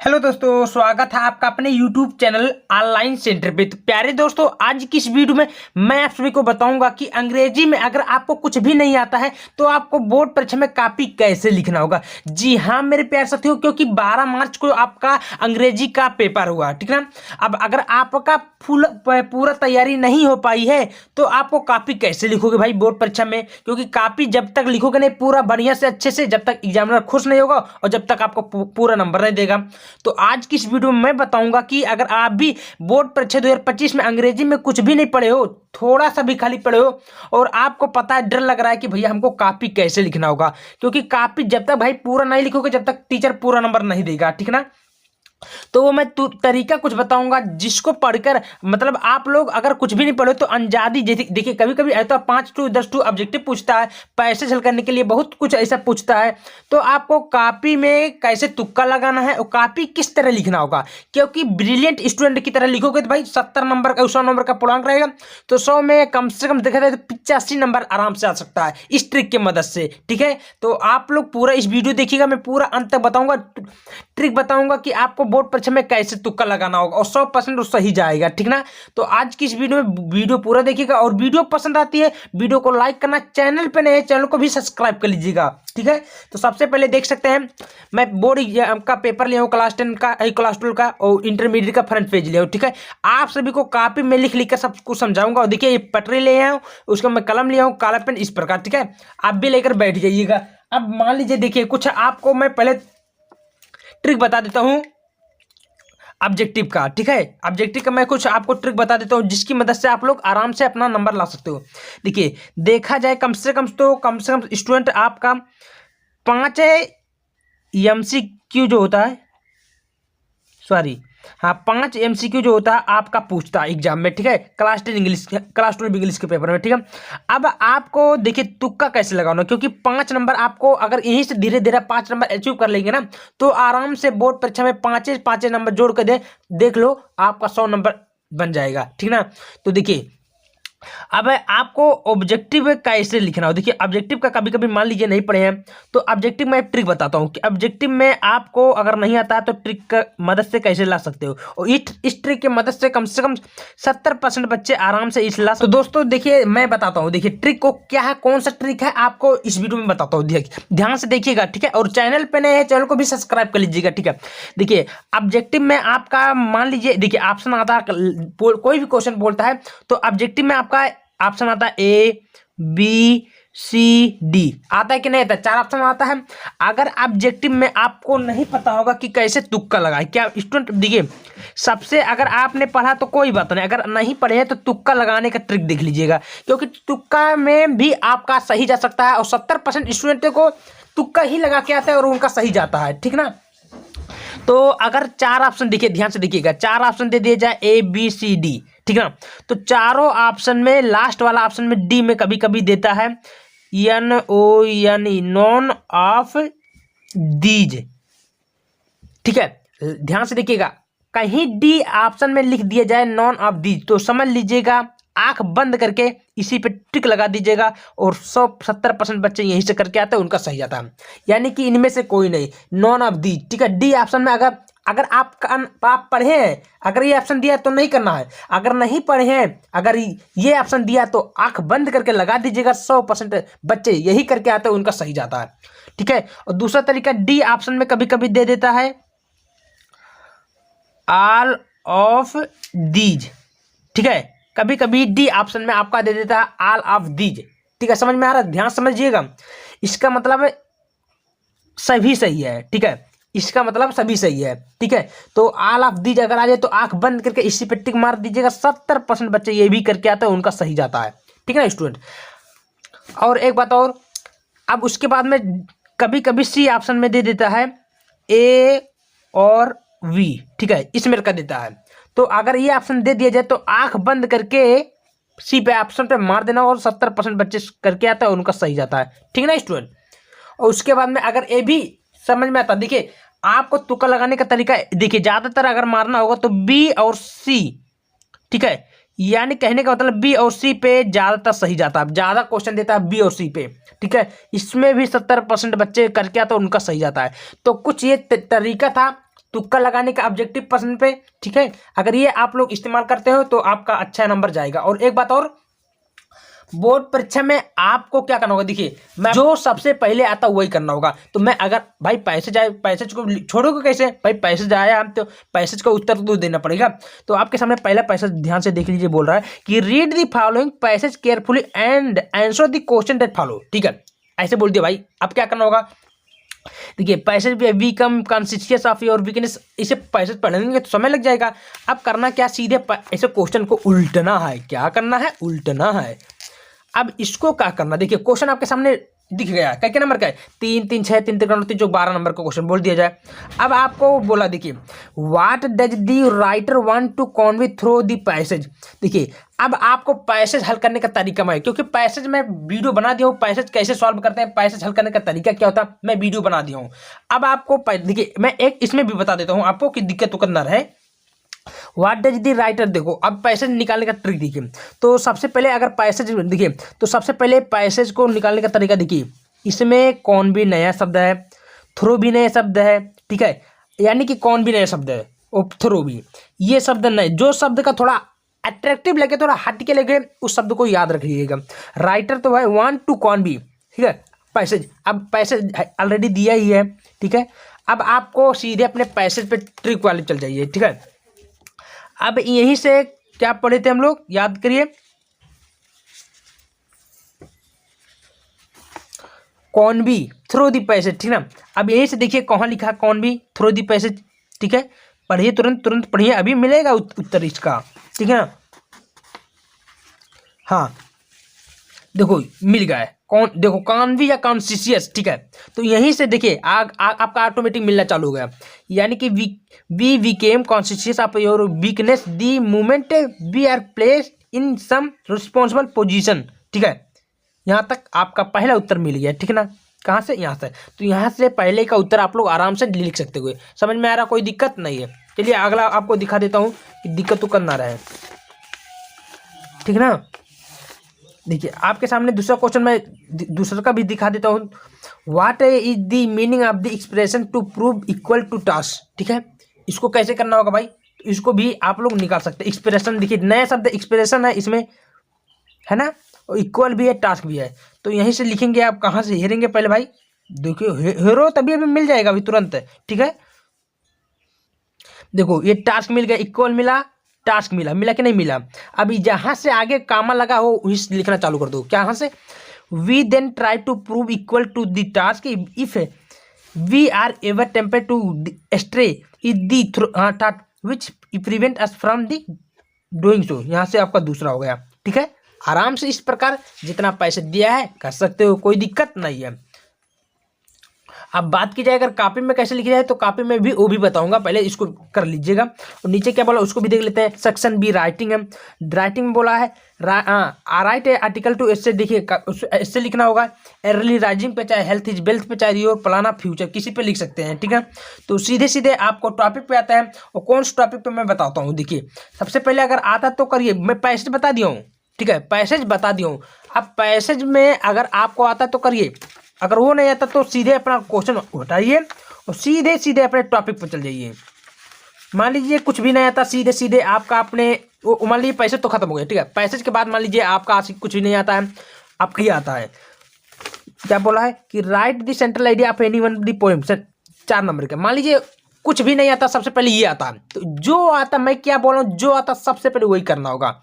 Hello दोस्तों, स्वागत है आपका अपने YouTube चैनल ऑनलाइन सेंटर पे। तो प्यारे दोस्तों, आज की इस वीडियो में मैं आप सभी को बताऊंगा कि अंग्रेजी में अगर आपको कुछ भी नहीं आता है तो आपको बोर्ड परीक्षा में कॉपी कैसे लिखना होगा। जी हाँ मेरे प्यारे साथियों, क्योंकि 12 मार्च को आपका अंग्रेजी का पेपर हुआ, ठीक है ना। अब अगर आपका पूरा तैयारी नहीं हो पाई है तो आपको कॉपी कैसे लिखोगे भाई बोर्ड परीक्षा में, क्योंकि कॉपी जब तक लिखोगे नहीं पूरा बढ़िया से अच्छे से, जब तक एग्जामिनर खुश नहीं होगा और जब तक आपको पूरा नंबर नहीं देगा। तो आज की इस वीडियो में मैं बताऊंगा कि अगर आप भी बोर्ड परीक्षा 2025 में अंग्रेजी में कुछ भी नहीं पढ़े हो, थोड़ा सा भी खाली पढ़े हो और आपको पता है, डर लग रहा है कि भैया हमको कॉपी कैसे लिखना होगा, क्योंकि कॉपी जब तक भाई पूरा नहीं लिखोगे जब तक टीचर पूरा नंबर नहीं देगा, ठीक ना। तो वो मैं तरीका कुछ बताऊंगा जिसको पढ़कर मतलब आप लोग अगर कुछ भी नहीं पढ़े तो अंजादी, जैसे देखिए कभी कभी ऐसा 5 टू 10 टू ऑब्जेक्टिव पूछता है, पैसे हल करने के लिए बहुत कुछ ऐसा पूछता है। तो आपको कॉपी में कैसे तुक्का लगाना है और कॉपी किस तरह लिखना होगा, क्योंकि ब्रिलियंट स्टूडेंट की तरह लिखोगे तो भाई 70 नंबर का 100 नंबर का पूर्णांक रहेगा, तो 100 में कम से कम देखा जाए तो 85 नंबर आराम से आ सकता है इस ट्रिक की मदद से, ठीक है। तो आप लोग पूरा इस वीडियो देखिएगा, मैं पूरा अंत तक बताऊंगा, ट्रिक बताऊंगा कि आपको बोर्ड परीक्षा में कैसे तुक्का लगाना होगा और 100% सही जाएगा, ठीक ना। तो आज की इस वीडियो में वीडियो पूरा देखिएगा और वीडियो पसंद आती है वीडियो को लाइक करना, चैनल पे नए चैनल को भी सब्सक्राइब कर लीजिएगा, ठीक है। तो सबसे पहले देख सकते हैं मैं बोर्ड एग्जाम का पेपर लिया हूँ, क्लास 10 का, क्लास 12 का और इंटरमीडिएट का फ्रंट पेज लिया हूँ, ठीक है। आप सभी को कॉपी में लिख लिख कर सब कुछ समझाऊंगा। और देखिए ये पटरी ले आया हूँ, उसका मैं कलम लिया हूँ, काला पेन, इस प्रकार, ठीक है। आप भी लेकर बैठ जाइएगा। अब मान लीजिए देखिए कुछ आपको मैं पहले ट्रिक बता देता हूं ऑब्जेक्टिव का, ठीक है। ऑब्जेक्टिव का मैं कुछ आपको ट्रिक बता देता हूं जिसकी मदद से आप लोग आराम से अपना नंबर ला सकते हो। देखिए देखा जाए कम से कम स्टूडेंट आपका 5 MCQ जो होता है, सॉरी हाँ 5 MCQ जो होता है आपका पूछता है एग्जाम में, ठीक है। क्लास 12 इंग्लिश के पेपर में, ठीक है। अब आपको देखिए तुक्का कैसे लगाना, क्योंकि 5 नंबर आपको अगर यहीं से धीरे धीरे 5 नंबर अचीव कर लेंगे ना तो आराम से बोर्ड परीक्षा में 5 नंबर जोड़ कर देख लो आपका 100 नंबर बन जाएगा, ठीक ना। तो देखिए अब आपको ऑब्जेक्टिव कैसे लिखना हो। देखिए ऑब्जेक्टिव का कभी कभी मान लीजिए नहीं पढ़े हैं तो ऑब्जेक्टिव में एक ट्रिक बताता हूँ कि ऑब्जेक्टिव में आपको अगर नहीं आता है तो ट्रिक का मदद से कैसे ला सकते हो, और इस ट्रिक की मदद से कम 70% बच्चे आराम से इस ला। तो दोस्तों देखिए मैं बताता हूँ, देखिए ट्रिक को क्या है, कौन सा ट्रिक है आपको इस वीडियो में बताता हूँ, ध्यान से देखिएगा, ठीक है। और चैनल पे नए हैं चैनल को भी सब्सक्राइब कर लीजिएगा, ठीक है। देखिए ऑब्जेक्टिव में आपका मान लीजिए देखिए ऑप्शन आता है, कोई भी क्वेश्चन बोलता है तो ऑब्जेक्टिव में आपका ऑप्शन आता है ABCD, आता है कि नहीं आता है, 4 ऑप्शन आता है। अगर ऑब्जेक्टिव में आपको नहीं पता होगा कि कैसे तुक्का लगाए, क्या स्टूडेंट देखिए सबसे अगर आपने पढ़ा तो कोई बात नहीं, अगर नहीं पढ़े हैं तो तुक्का लगाने का ट्रिक देख लीजिएगा, क्योंकि तुक्का में भी आपका सही जा सकता है और 70% स्टूडेंट को तुक्का ही लगा के आता है और उनका सही जाता है, ठीक ना। तो अगर 4 ऑप्शन देखिए, ध्यान से देखिएगा, 4 ऑप्शन दे दिए जाए ABCD, ठीक है ना। तो चारों ऑप्शन में लास्ट वाला ऑप्शन में डी में कभी कभी देता है NONE, नॉन ऑफ दीज, ठीक है। ध्यान से देखिएगा, कहीं डी ऑप्शन में लिख दिया जाए नॉन ऑफ दीज तो समझ लीजिएगा आंख बंद करके इसी पे टिक लगा दीजिएगा और 70% बच्चे यहीं से करके आते हैं, उनका सही जाता है, यानी कि इनमें से कोई नहीं, नॉन ऑफ दी, ठीक है। डी ऑप्शन में अगर आप पढ़े हैं, अगर ये ऑप्शन दिया तो नहीं करना है, अगर नहीं पढ़े हैं अगर ये ऑप्शन दिया तो आंख बंद करके लगा दीजिएगा, 100% बच्चे यही करके आते हैं, उनका सही जाता है, ठीक है। और दूसरा तरीका डी ऑप्शन में कभी कभी दे देता है ऑल ऑफ दीज, ठीक है। कभी कभी डी ऑप्शन में आपका दे देता है ऑल ऑफ दीज, ठीक है। समझ में आ रहा है, ध्यान समझिएगा, इसका मतलब सभी सही है, ठीक है, इसका मतलब सभी सही है, ठीक है। तो ऑल ऑफ दीज अगर आ जाए तो आंख बंद करके इसी पे टिक मार दीजिएगा, 70% बच्चे ये भी करके आते हैं, उनका सही जाता है, ठीक है ना स्टूडेंट। और एक बात और, अब उसके बाद में कभी कभी सी ऑप्शन में दे देता है A और V, ठीक है, इसमें कर देता है। तो अगर ये ऑप्शन दे दिया जाए तो आंख बंद करके सी पे ऑप्शन पे मार देना और 70% बच्चे करके आता है, उनका सही जाता है, ठीक है ना स्टूडेंट। और उसके बाद में अगर ए भी समझ में आता, देखिए आपको तुक्का लगाने का तरीका देखिए, ज्यादातर अगर मारना होगा तो B और C, ठीक है, यानी कहने का मतलब B और C पे ज्यादातर सही जाता है, ज्यादा क्वेश्चन देता है B और C पे, ठीक है। इसमें भी 70% बच्चे करके आता है, उनका सही जाता है। तो कुछ ये तरीका था तुक्का लगाने का ऑब्जेक्टिव प्रश्न पे, ठीक है। अगर ये आप लोग इस्तेमाल करते हो तो आपका अच्छा नंबर जाएगा। और एक बात और, बोर्ड परीक्षा में आपको क्या करना होगा, देखिए मैं जो सबसे पहले आता वही करना होगा। तो मैं अगर भाई पैसेज आए, पैसेज को छोड़ोगे कैसे भाई, पैसेज आया हम तो पैसेज का उत्तर तो देना पड़ेगा। तो आपके सामने पहला पैसेज ध्यान से देख लीजिए, बोल रहा है कि read the following passage carefully and answer the question that follow, ठीक है। ऐसे बोल दिया भाई, अब क्या करना होगा, देखिए पैसेज भी वीकम कॉन्शियस ऑफ योर वीकनेस, इसे पैसेज पढ़ेंगे तो समय लग जाएगा। अब करना क्या, सीधे ऐसे क्वेश्चन को उल्टना है। क्या करना है, उल्टना है। अब इसको क्या करना, देखिए क्वेश्चन आपके सामने दिख गया, क्या नंबर का है, 3 3 6 3 3 3 जो 12 नंबर का क्वेश्चन बोल दिया जाए। अब आपको बोला, देखिए what does the writer want to convey through the passage. देखिए अब आपको पैसेज हल करने का तरीका मैं, क्योंकि पैसेज मैं वीडियो बना दिया हूँ, पैसेज कैसे सॉल्व करते हैं, पैसेज हल करने का तरीका क्या होता है, मैं वीडियो बना दिया हूँ। अब आपको देखिए मैं एक इसमें भी बता देता हूँ आपको कि दिक्कत तो करना रहे। व्हाट डज द राइटर, देखो अब पैसेज निकालने का ट्रिक देखिए। तो सबसे पहले अगर पैसेज देखिए, तो सबसे पहले पैसेज को निकालने का तरीका देखिए, इसमें कौन भी नया शब्द है, थ्रो भी नया शब्द है, ठीक है। यानी कि कौन भी नया शब्द है और थ्रो भी, ये शब्द नए, जो शब्द का थोड़ा अट्रैक्टिव लगे, थोड़ा हट के लगे, उस शब्द को याद रखिएगा। राइटर तो भाई वांट टू कौन भी, ठीक है। पैसेज, अब पैसेज ऑलरेडी दिया ही है, ठीक है। अब आपको सीधे अपने पैसेज पे ट्रिक वाले चल जाइए, ठीक है। अब यहीं से क्या पढ़े थे हम लोग, याद करिए, कौन भी थ्रो दी पैसेज, ठीक ना। अब यहीं से देखिए कहाँ लिखा है, कौन भी थ्रो दी पैसेज, ठीक है। पढ़िए, तुरंत तुरंत पढ़िए, अभी मिलेगा उत्तर इसका, ठीक है ना। हाँ देखो मिल गया है, कौन, देखो कॉन्वी या कॉन्शियस, ठीक है। तो यहीं से देखिए आपका ऑटोमेटिक मिलना चालू हो गया। यानी कि we became conscious of your weakness the moment we are placed in some responsible position, ठीक है। यहाँ तक आपका पहला उत्तर मिल गया, ठीक है ना। कहाँ से, यहाँ से। तो यहाँ से पहले का उत्तर आप लोग आराम से लिख सकते हुए, समझ में आ रहा, कोई दिक्कत नहीं है। चलिए अगला आपको दिखा देता हूँ कि दिक्कत तो करना रहे, ठीक है ना। देखिए आपके सामने दूसरा क्वेश्चन मैं दूसरा का भी दिखा देता हूँ। What is the meaning of the expression to prove equal to task, ठीक है। इसको कैसे करना होगा भाई, तो इसको भी आप लोग निकाल सकते हैं। एक्सप्रेशन देखिए, नया शब्द एक्सप्रेशन है इसमें, है ना, और इक्वल भी है, टास्क भी है। तो यहीं से लिखेंगे, आप कहाँ से हेरेंगे पहले भाई, देखिए हेरो तभी अभी मिल जाएगा अभी तुरंत, ठीक है। देखो ये टास्क मिल गया, इक्वल मिला, टास्क मिला, मिला कि नहीं मिला। अभी जहां से आगे कामा लगा हो वही लिखना चालू कर दो। क्या, यहाँ से we then try to prove equal to the task if we are ever tempted to stray is the thought which prevent us from the doing so. यहाँ से आपका दूसरा हो गया, ठीक है। आराम से इस प्रकार जितना पैसे दिया है कर सकते हो, कोई दिक्कत नहीं है। अब बात की जाए अगर कॉपी में कैसे लिखी जाए, तो कॉपी में भी वो भी बताऊंगा, पहले इसको कर लीजिएगा। और नीचे क्या बोला उसको भी देख लेते हैं। सेक्शन बी राइटिंग है, राइटिंग में बोला है राइट आर्टिकल टू, इससे देखिए इससे लिखना होगा अर्ली राइजिंग पे, चाहे हेल्थ इज वेल्थ पे, चाहे योर प्लान ऑफ फ्यूचर, किसी पे लिख सकते हैं, ठीक है। तो सीधे सीधे आपको टॉपिक पे आता है, और कौन सा टॉपिक पे मैं बताता हूँ। देखिए सबसे पहले अगर आता तो करिए, मैं पैसेज बता दिया हूँ, ठीक है, पैसेज बता दिया हूँ। अब पैसेज में अगर आपको आता तो करिए, अगर वो नहीं आता तो सीधे अपना क्वेश्चन हटाइए और सीधे सीधे अपने टॉपिक पर चल जाइए। मान लीजिए कुछ भी नहीं आता, सीधे सीधे आपका अपने मान लीजिए पैसेज तो खत्म हो गया, ठीक है। पैसेज के बाद मान लीजिए आपका कुछ भी नहीं आता है, आपका ये आता है, क्या बोला है कि right the central idea of any one the poem, 4 number का। मान लीजिए कुछ भी नहीं आता, सबसे पहले ये आता है, तो जो आता, मैं क्या बोल रहा हूँ, जो आता सबसे पहले वही करना होगा,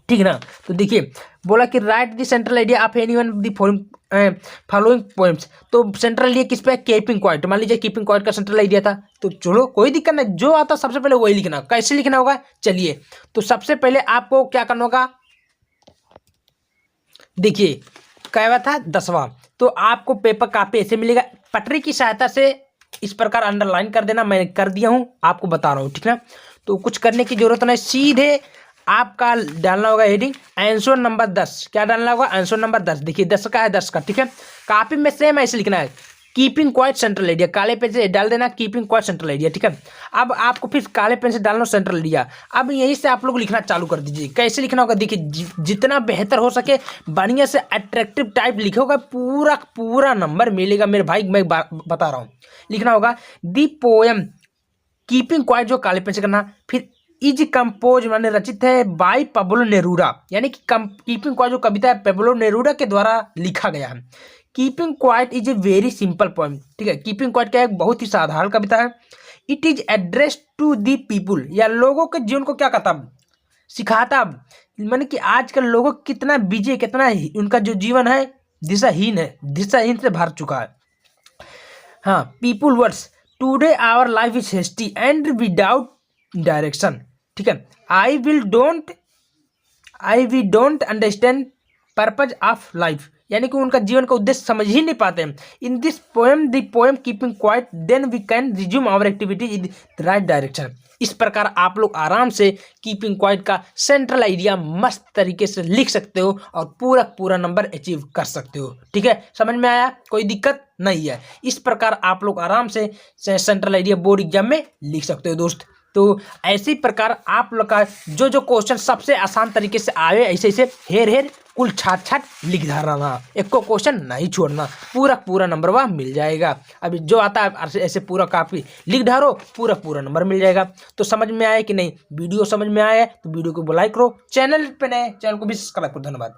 ठीक है ना। तो देखिए बोला कि right the central idea of any one the following poems. तो सेंट्रल आइडिया किस पे, कीपिंग क्वाइट। मान लीजिए कीपिंग क्वाइट का सेंट्रल आइडिया था, तो चलो कोई दिक्कत नहीं, जो आता सबसे पहले वही लिखना। कैसे लिखना होगा, चलिए। तो सबसे पहले आपको क्या करना होगा, देखिए क्या था 10वां, तो आपको पेपर कापी ऐसे मिलेगा, पटरी की सहायता से इस प्रकार अंडरलाइन कर देना, मैंने कर दिया हूँ, आपको बता रहा हूँ, ठीक ना। तो कुछ करने की जरूरत नहीं, सीधे आपका डालना होगा हेडिंग आंसर नंबर 10। क्या डालना होगा, आंसर नंबर 10। देखिए 10 का है, 10 का, ठीक है। कॉपी में सेम ऐसे लिखना है, कीपिंग क्वाइट सेंट्रल आइडिया, काले पेन से डाल देना कीपिंग क्वाइट सेंट्रल आइडिया, ठीक है। अब आपको फिर काले पेन से डालना सेंट्रल आइडिया। अब यहीं से आप लोग लिखना चालू कर दीजिए। कैसे लिखना होगा, देखिए जितना बेहतर हो सके बढ़िया से अट्रैक्टिव टाइप लिखोगे, पूरा पूरा नंबर मिलेगा मेरे भाई, मैं बता रहा हूँ। लिखना होगा दी पोएम कीपिंग क्वाइट जो काले पेन से करना। फिर इज कंपोज माने रचित है बाय पब्लो नेरूरा, यानी कि कीपिंग क्वाइट जो कविता है पब्लो नेरूरा के द्वारा लिखा गया है। Keeping quiet is a very simple poem, ठीक है। कीपिंग क्वाइट क्या है, बहुत ही साधारण कविता है। It is address to the people, या लोगों के जीवन को क्या कहता, सिखाता, माने कि आजकल लोगों कितना बिजी, कितना उनका जो जीवन है दिशाहीन है, दिशाहीन से भर चुका है। हाँ, people words today our life is hasty and without direction, ठीक है। I we don't understand purpose of life, यानी कि उनका जीवन का उद्देश्य समझ ही नहीं पाते हैं। In this poem the poem keeping quiet then we can resume our activities in the right direction. इस प्रकार आप लोग आराम से कीपिंग क्वाइट का सेंट्रल आइडिया मस्त तरीके से लिख सकते हो और पूरा नंबर अचीव कर सकते हो, ठीक है। समझ में आया, कोई दिक्कत नहीं है। इस प्रकार आप लोग आराम से सेंट्रल आइडिया बोर्ड एग्जाम में लिख सकते हो दोस्त। तो ऐसी प्रकार आप लोग का जो क्वेश्चन सबसे आसान तरीके से आए, ऐसे हेर कुल छाट लिख धरना, एक को क्वेश्चन नहीं छोड़ना, पूरा नंबर वह मिल जाएगा। अभी जो आता है ऐसे पूरा काफी लिख धरो, पूरा नंबर मिल जाएगा। तो समझ में आया कि नहीं, वीडियो समझ में आया तो वीडियो को लाइक करो, चैनल पे नए चैनल को भी सब्सक्राइब करो। धन्यवाद।